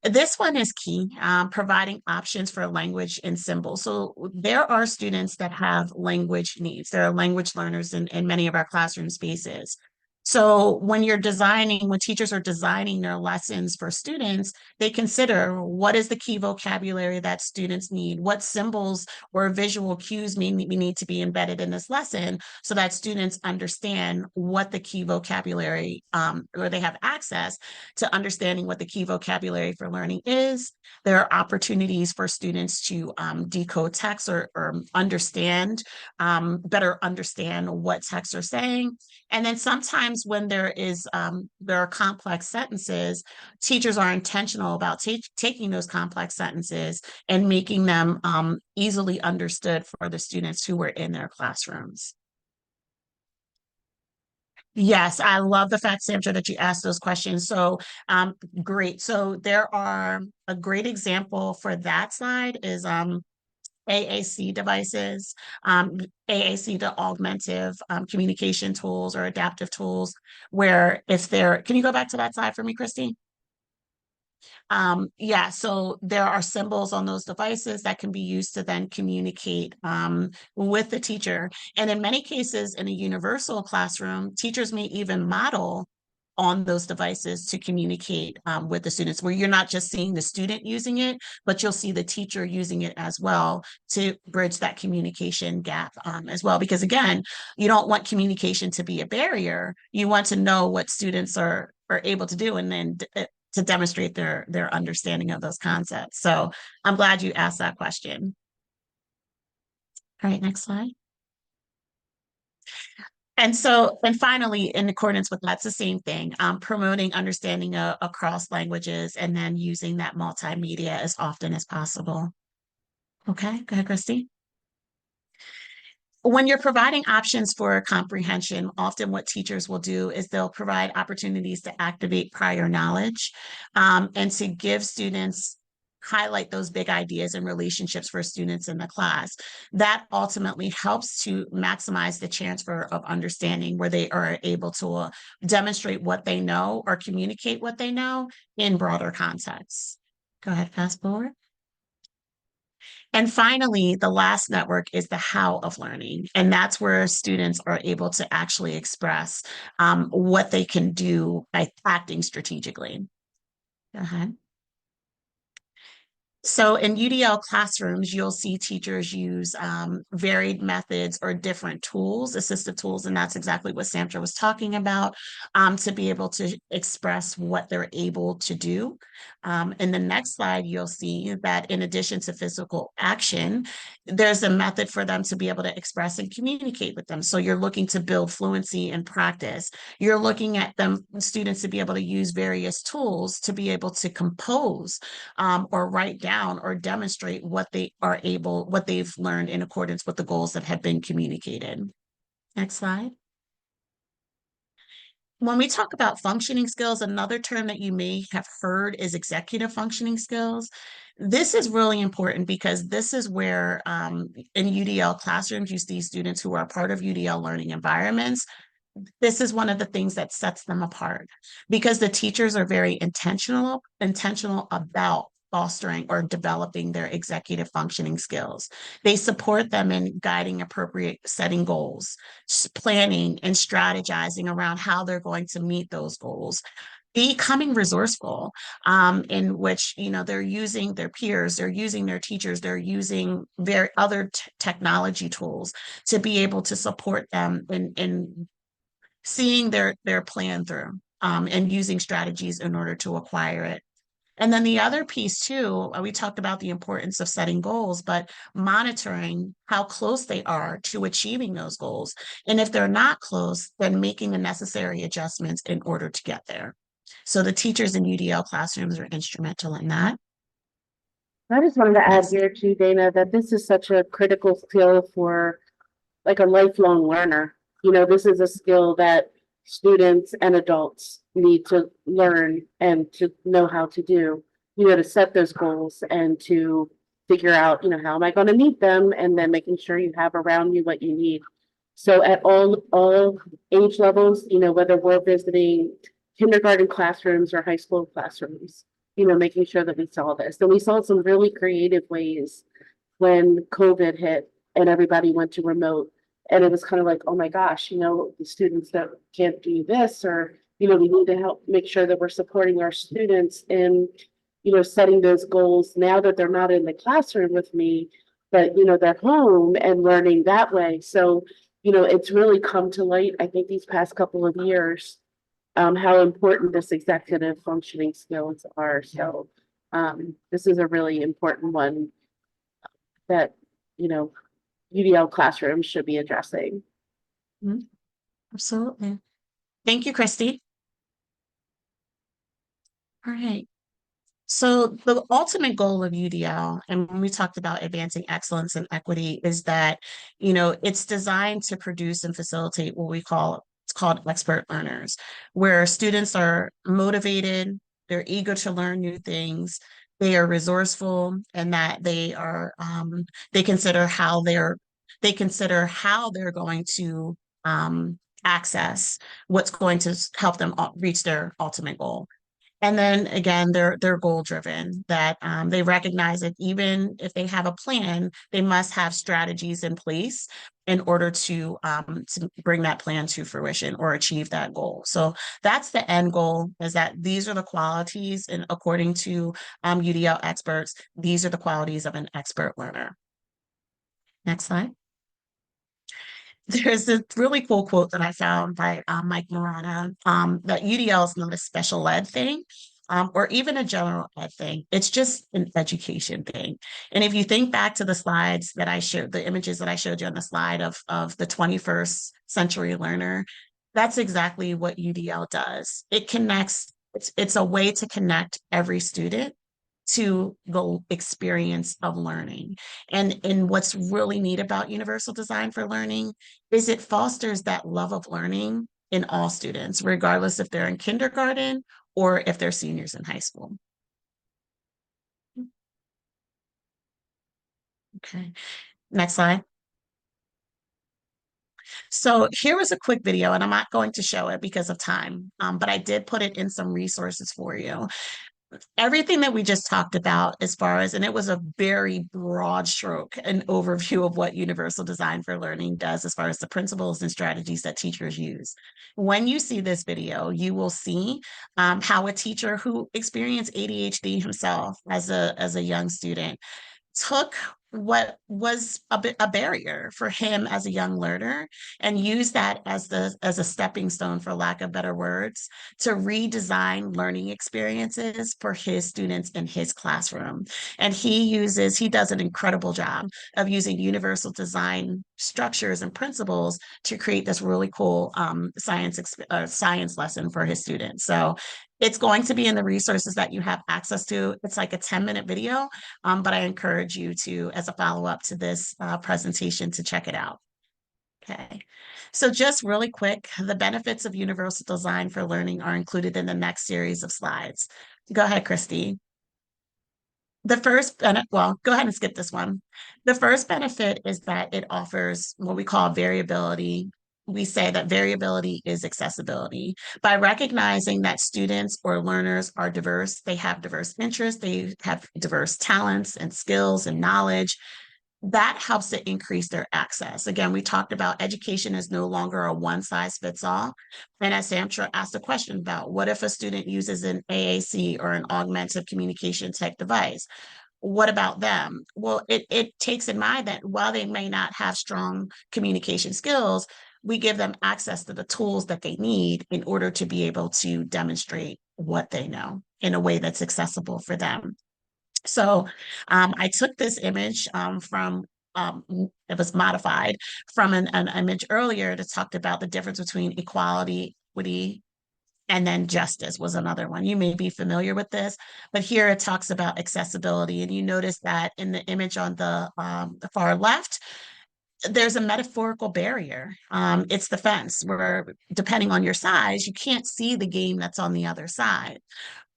This one is key, providing options for language and symbols. So there are students that have language needs. There are language learners in many of our classroom spaces. So when teachers are designing their lessons for students, they consider what is the key vocabulary that students need, what symbols or visual cues we need to be embedded in this lesson so that students understand what the key vocabulary, or they have access to understanding what the key vocabulary for learning is. There are opportunities for students to decode text or better understand what texts are saying. And then sometimes when there are complex sentences, teachers are intentional about taking those complex sentences and making them easily understood for the students who were in their classrooms. Yes, I love the fact, Sandra, that you asked those questions. So great. So there are a great example for that slide is AAC devices, AAC to augmentive communication tools or adaptive tools, where can you go back to that slide for me, Christine? Yeah, so there are symbols on those devices that can be used to then communicate with the teacher. And in many cases, in a universal classroom, teachers may even model on those devices to communicate with the students, where you're not just seeing the student using it, but you'll see the teacher using it as well to bridge that communication gap as well. Because again, you don't want communication to be a barrier. You want to know what students are able to do, and then to demonstrate their understanding of those concepts. So I'm glad you asked that question. All right, next slide. And finally, in accordance with that's the same thing, promoting understanding across languages and then using that multimedia as often as possible. Okay, go ahead, Christy. When you're providing options for comprehension, often what teachers will do is they'll provide opportunities to activate prior knowledge and to give students highlight those big ideas and relationships for students in the class. That ultimately helps to maximize the transfer of understanding, where they are able to demonstrate what they know or communicate what they know in broader contexts. Go ahead, fast forward. And finally, the last network is the how of learning. And that's where students are able to actually express what they can do by acting strategically. Go ahead. So in UDL classrooms, you'll see teachers use varied methods or different tools, assistive tools, and that's exactly what Sandra was talking about, to be able to express what they're able to do. In the next slide, you'll see that in addition to physical action, there's a method for them to be able to express and communicate with them. So you're looking to build fluency and practice. You're looking at students to be able to use various tools to be able to compose or write down or demonstrate what they've learned in accordance with the goals that have been communicated. Next slide. When we talk about functioning skills, another term that you may have heard is executive functioning skills. This is really important because this is where in UDL classrooms, you see students who are part of UDL learning environments. This is one of the things that sets them apart, because the teachers are very intentional about fostering or developing their executive functioning skills. They support them in guiding appropriate setting goals, planning and strategizing around how they're going to meet those goals, becoming resourceful, in which they're using their peers, they're using their teachers, they're using other technology tools to be able to support them in seeing their plan through and using strategies in order to acquire it. And then the other piece too, we talked about the importance of setting goals, but monitoring how close they are to achieving those goals. And if they're not close, then making the necessary adjustments in order to get there. So the teachers in UDL classrooms are instrumental in that. I just wanted to add here too, Dana, that this is such a critical skill for like a lifelong learner. This is a skill that students and adults need to learn and to know how to do, to set those goals and to figure out, how am I going to meet them, and then making sure you have around you what you need. So at all age levels, whether we're visiting kindergarten classrooms or high school classrooms, making sure that we saw this. And we saw some really creative ways when COVID hit and everybody went to remote, And it was kind of like, oh my gosh, the students that can't do this, or, we need to help make sure that we're supporting our students in, setting those goals now that they're not in the classroom with me, but, they're home and learning that way. So, it's really come to light, I think, these past couple of years, how important this executive functioning skills are. So, this is a really important one that, UDL classrooms should be addressing. Absolutely. Thank you, Christy. All right. So the ultimate goal of UDL, and when we talked about advancing excellence and equity, is that, it's designed to produce and facilitate what it's called expert learners, where students are motivated, they're eager to learn new things, they are resourceful, and that they consider how they're going to access what's going to help them reach their ultimate goal. And then again, they're goal driven, that they recognize that even if they have a plan, they must have strategies in place in order to bring that plan to fruition or achieve that goal. So that's the end goal, is that these are the qualities, and according to UDL experts, these are the qualities of an expert learner. Next slide. There's a really cool quote that I found by Mike Marana, that UDL is not a special ed thing, or even a general ed thing. It's just an education thing. And if you think back to the slides that I showed, the images that I showed you on the slide of the 21st century learner, that's exactly what UDL does. It connects, it's a way to connect every student to the experience of learning. And what's really neat about Universal Design for Learning is it fosters that love of learning in all students, regardless if they're in kindergarten or if they're seniors in high school. Okay, next slide. So here was a quick video, and I'm not going to show it because of time, but I did put it in some resources for you. Everything that we just talked about, as far as, and it was a very broad stroke, an overview of what Universal Design for Learning does as far as the principles and strategies that teachers use. When you see this video, you will see how a teacher who experienced ADHD himself as a young student took what was a barrier for him as a young learner and used that as a stepping stone, for lack of better words, to redesign learning experiences for his students in his classroom. And he does an incredible job of using universal design structures and principles to create this really cool science lesson for his students. So it's going to be in the resources that you have access to. It's like a 10-minute video, but I encourage you to, as a follow-up to this presentation, to check it out. Okay, so just really quick, the benefits of Universal Design for Learning are included in the next series of slides. Go ahead, Christy. The first benefit, well, go ahead and skip this one. The first benefit is that it offers what we call variability. We say that variability is accessibility. By recognizing that students or learners are diverse, they have diverse interests, they have diverse talents and skills and knowledge, that helps to increase their access. Again, we talked about education is no longer a one size fits all. And as Samtra asked a question about, what if a student uses an AAC or an augmented communication tech device? What about them? Well, it takes in mind that while they may not have strong communication skills, we give them access to the tools that they need in order to be able to demonstrate what they know in a way that's accessible for them. So I took this image from, it was modified from an image earlier that talked about the difference between equality, equity, and then justice was another one. You may be familiar with this, but here it talks about accessibility. And you notice that in the image on the far left, there's a metaphorical barrier. It's the fence, where depending on your size, you can't see the game that's on the other side.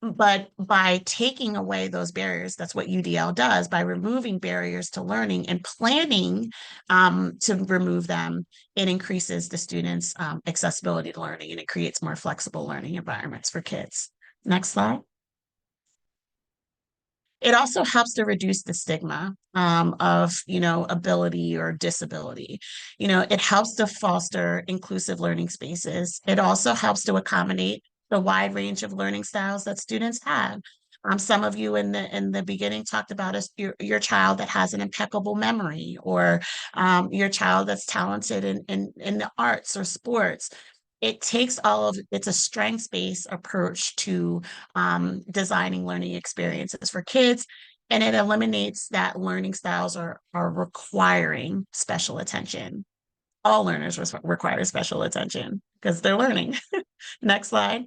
But by taking away those barriers, that's what UDL does, by removing barriers to learning and planning to remove them, it increases the students' accessibility to learning, and it creates more flexible learning environments for kids. Next slide. It also helps to reduce the stigma of, ability or disability. It helps to foster inclusive learning spaces. It also helps to accommodate the wide range of learning styles that students have. Some of you in the beginning talked about your child that has an impeccable memory, or your child that's talented in the arts or sports. It takes it's a strengths-based approach to designing learning experiences for kids, and it eliminates that learning styles are requiring special attention. All learners require special attention because they're learning. Next slide.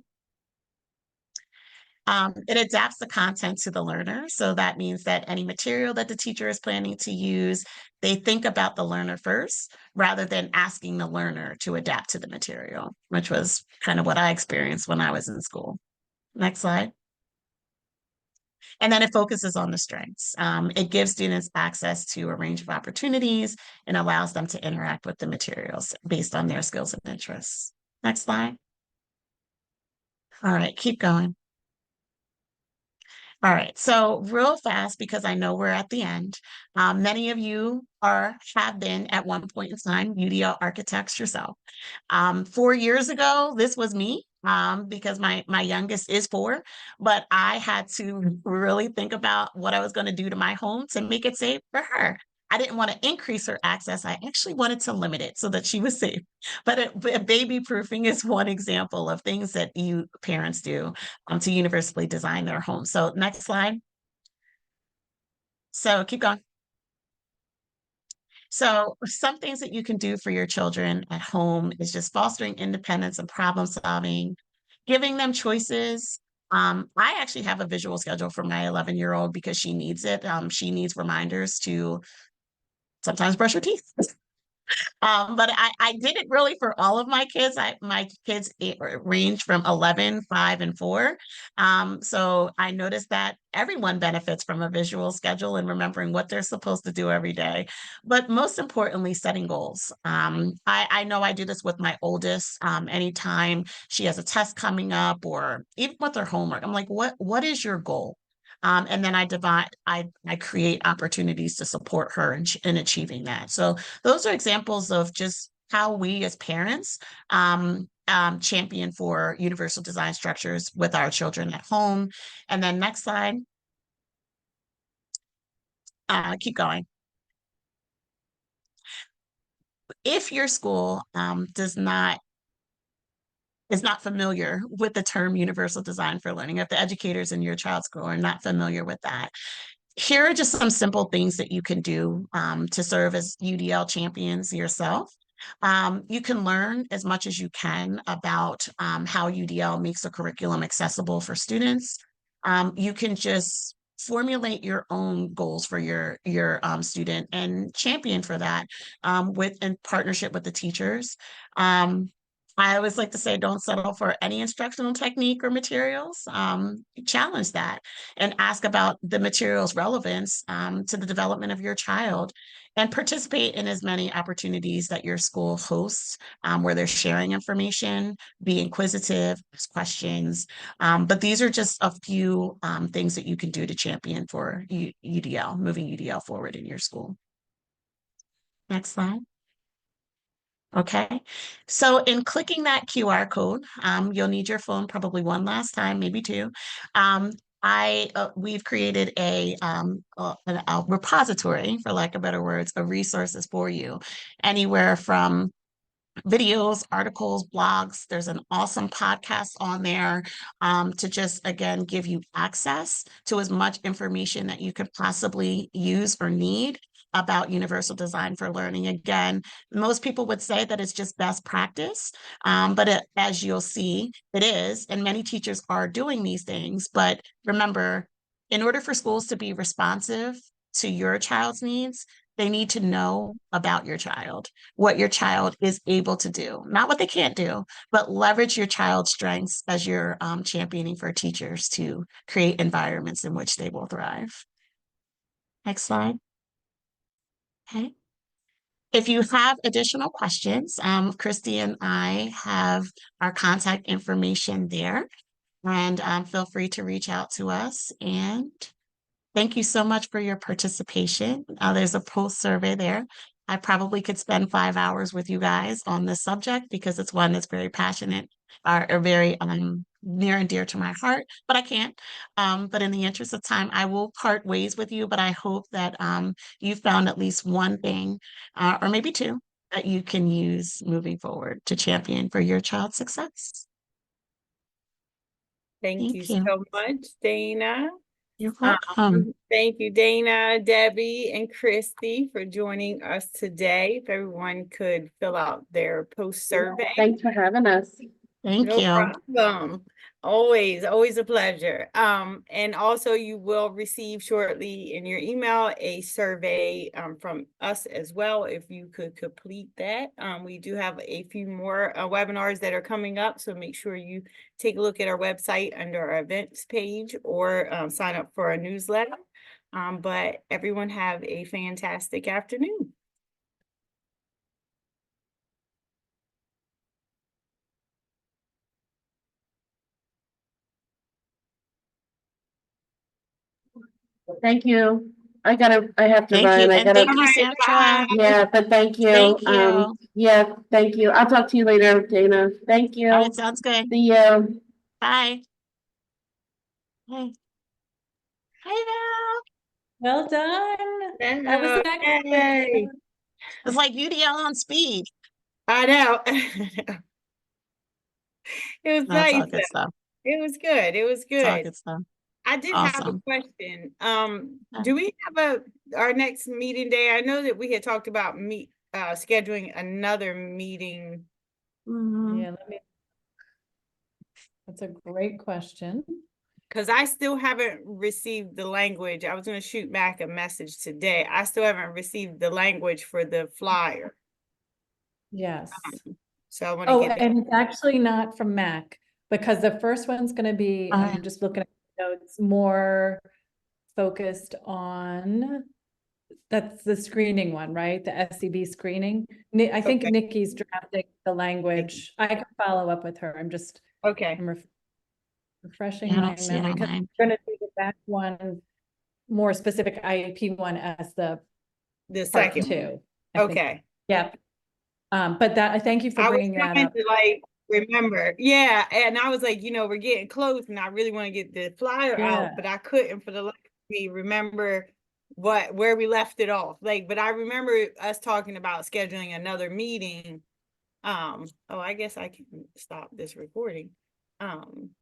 It adapts the content to the learner. So that means that any material that the teacher is planning to use, they think about the learner first rather than asking the learner to adapt to the material, which was kind of what I experienced when I was in school. Next slide. And then it focuses on the strengths. It gives students access to a range of opportunities and allows them to interact with the materials based on their skills and interests. Next slide. All right, keep going. All right, so real fast, because I know we're at the end. Many of you have been at one point in time UDL architects yourself. 4 years ago, this was me, because my youngest is 4, but I had to really think about what I was going to do to my home to make it safe for her. I didn't want to increase her access. I actually wanted to limit it so that she was safe. But baby proofing is one example of things that you parents do to universally design their home. So next slide. So keep going. So some things that you can do for your children at home is just fostering independence and problem solving, giving them choices. I actually have a visual schedule for my 11-year-old because she needs it. She needs reminders to sometimes brush her teeth. But I did it really for all of my kids. My kids range from 11, 5, and 4. So I noticed that everyone benefits from a visual schedule and remembering what they're supposed to do every day. But most importantly, setting goals. I know I do this with my oldest. Anytime she has a test coming up, or even with her homework, I'm like, what is your goal? And then I create opportunities to support her in achieving that. So those are examples of just how we as parents champion for universal design structures with our children at home. And then next slide. Keep going. If your school is not familiar with the term universal design for learning, if the educators in your child's school are not familiar with that, here are just some simple things that you can do to serve as UDL champions yourself. You can learn as much as you can about how UDL makes a curriculum accessible for students. You can just formulate your own goals for your student and champion for that in partnership with the teachers. I always like to say, don't settle for any instructional technique or materials. Challenge that and ask about the material's relevance to the development of your child, and participate in as many opportunities that your school hosts where they're sharing information, be inquisitive, ask questions. But these are just a few things that you can do to champion for UDL, moving UDL forward in your school. Next slide. Okay, so in clicking that QR code, you'll need your phone probably one last time, maybe two. We've created a repository, for lack of better words, of resources for you, anywhere from videos, articles, blogs. There's an awesome podcast on there to just, again, give you access to as much information that you could possibly use or need about universal design for learning. Again, most people would say that it's just best practice, but as you'll see, it is, and many teachers are doing these things. But remember, in order for schools to be responsive to your child's needs, they need to know about your child, what your child is able to do, not what they can't do, but leverage your child's strengths as you're championing for teachers to create environments in which they will thrive. Next slide. Okay. If you have additional questions, Christy and I have our contact information there, and feel free to reach out to us. And Thank you so much for your participation. There's a post survey there. I probably could spend 5 hours with you guys on this subject because it's one that's very passionate or very near and dear to my heart, but I can't. But in the interest of time, I will part ways with you, but I hope that you found at least one thing or maybe two that you can use moving forward to champion for your child's success. Thank you Thank you. so much, Dana. You're welcome. Thank you, Dana, Debbie, and Christy for joining us today. If everyone could fill out their post survey. Thanks for having us. Thank No you. problem. Always a pleasure. And also you will receive shortly in your email a survey from us as well, if you could complete that. We do have a few more webinars that are coming up, so make sure you take a look at our website under our events page or sign up for our newsletter. But everyone have a fantastic afternoon. Thank you. I have to Thank you. run. I And gotta, thank you, All Sandra. right, bye. yeah, but thank you. Thank you. Yeah, thank you. I'll talk to you later, Dana. Thank All you. right, sounds good. See you. Bye. Hey. Hi, Well done. That was Yay. excellent. It's like UDL on speed. I know. It was No, it's all nice. good stuff. It was good. It was It's all good. good stuff. I did have a Awesome. question. Yeah. Do we have our next meeting day? I know that we had talked about scheduling another meeting. Mhm. Yeah, that's a great question. Because I still haven't received the language. I was going to shoot back a message today. I still haven't received the language for the flyer. Yes. So I want to Oh, get that. and it's actually not from Mac because the first one's going to be, All right. I'm just looking at the notes, more focused on, that's the screening one, right? The SCB screening. I think Okay. Nikki's drafting the language. I can follow up with her. Okay. I'm refreshing Yeah, I my don't see it memory on because mine. we're going to do the back one, more specific IEP one as the The part second. two. I think. Okay. Yeah. But that, I thank you for I was bringing that trying up. to like remember. Yeah. And I was like, we're getting close and I really want to get the flyer Yeah. out, but I couldn't for the life of me remember where we left it off. But I remember us talking about scheduling another meeting. Oh, I guess I can stop this recording.